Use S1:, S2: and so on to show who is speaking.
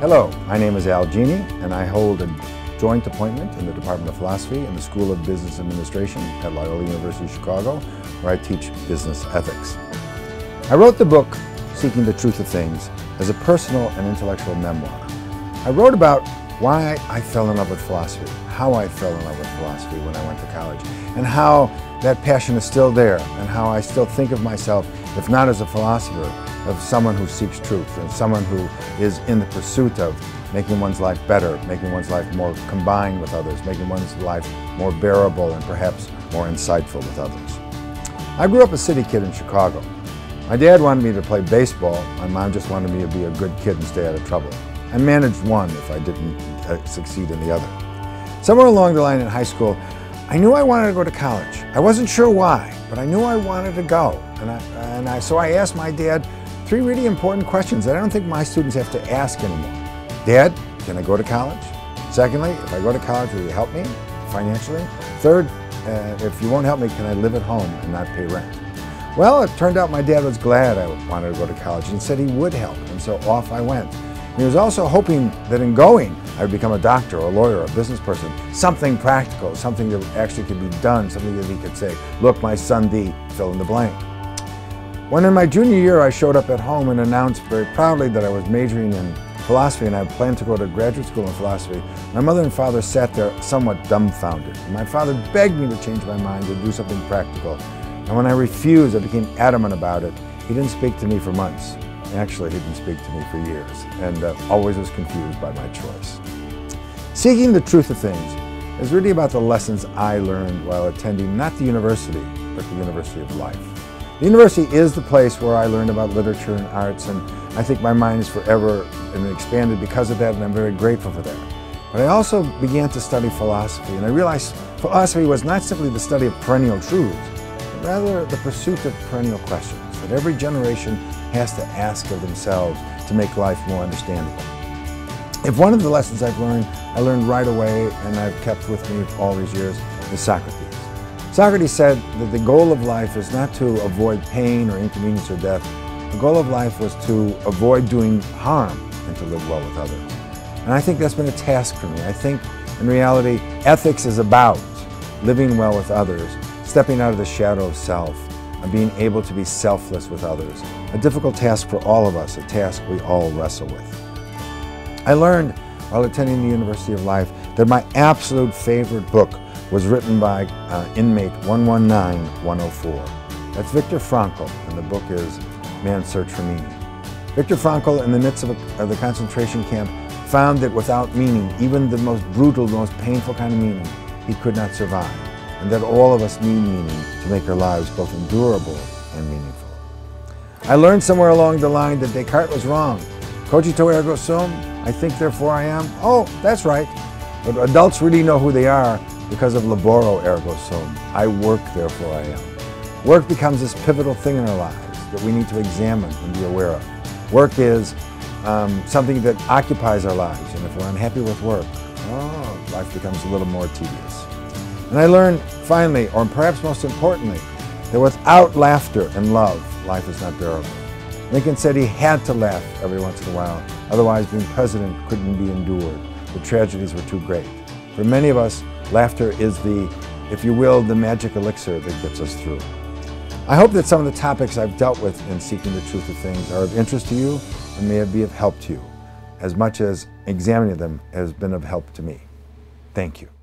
S1: Hello, my name is Gini, and I hold a joint appointment in the Department of Philosophy and the School of Business Administration at Loyola University, Chicago, where I teach business ethics. I wrote the book, Seeking the Truth of Things, as a personal and intellectual memoir. I wrote about why I fell in love with philosophy, how I fell in love with philosophy when I went to college, and how that passion is still there, and how I still think of myself, if not as a philosopher, of someone who seeks truth, and someone who is in the pursuit of making one's life better, making one's life more combined with others, making one's life more bearable and perhaps more insightful with others. I grew up a city kid in Chicago. My dad wanted me to play baseball. My mom just wanted me to be a good kid and stay out of trouble. I managed one if I didn't succeed in the other. Somewhere along the line in high school, I knew I wanted to go to college. I wasn't sure why, but I knew I wanted to go. So I asked my dad three really important questions that I don't think my students have to ask anymore. Dad, can I go to college? Secondly, if I go to college, will you help me financially? Third, if you won't help me, can I live at home and not pay rent? Well, it turned out my dad was glad I wanted to go to college and said he would help, and so off I went. And he was also hoping that in going, I would become a doctor or a lawyer or a business person, something practical, something that actually could be done, something that he could say, look, my son D, fill in the blank. When in my junior year I showed up at home and announced very proudly that I was majoring in philosophy and I planned to go to graduate school in philosophy, my mother and father sat there somewhat dumbfounded. My father begged me to change my mind and do something practical. And when I refused, I became adamant about it. He didn't speak to me for months. Actually, he didn't speak to me for years, and always was confused by my choice. Seeking the Truth of Things is really about the lessons I learned while attending not the university, but the University of Life. The university is the place where I learned about literature and arts, and I think my mind is forever expanded because of that, and I'm very grateful for that. But I also began to study philosophy, and I realized philosophy was not simply the study of perennial truths, but rather the pursuit of perennial questions that every generation has to ask of themselves to make life more understandable. If one of the lessons I learned right away, and I've kept with me all these years, is Socrates. Socrates said that the goal of life is not to avoid pain or inconvenience or death. The goal of life was to avoid doing harm and to live well with others. And I think that's been a task for me. I think in reality, ethics is about living well with others, stepping out of the shadow of self, and being able to be selfless with others. A difficult task for all of us, a task we all wrestle with. I learned while attending the University of Life that my absolute favorite book was written by inmate 119104. That's Viktor Frankl, and the book is Man's Search for Meaning. Viktor Frankl, in the midst of the concentration camp, found that without meaning, even the most brutal, the most painful kind of meaning, he could not survive, and that all of us need meaning to make our lives both endurable and meaningful. I learned somewhere along the line that Descartes was wrong. Cogito ergo sum, I think therefore I am. Oh, that's right. But adults really know who they are because of laboro ergo sum. I work, therefore I am. Work becomes this pivotal thing in our lives that we need to examine and be aware of. Work is something that occupies our lives, and if we're unhappy with work, life becomes a little more tedious. And I learned finally, or perhaps most importantly, that without laughter and love, life is not bearable. Lincoln said he had to laugh every once in a while, otherwise being president couldn't be endured. The tragedies were too great. For many of us, laughter is the, if you will, the magic elixir that gets us through. I hope that some of the topics I've dealt with in Seeking the Truth of Things are of interest to you and may be of help to you, as much as examining them has been of help to me. Thank you.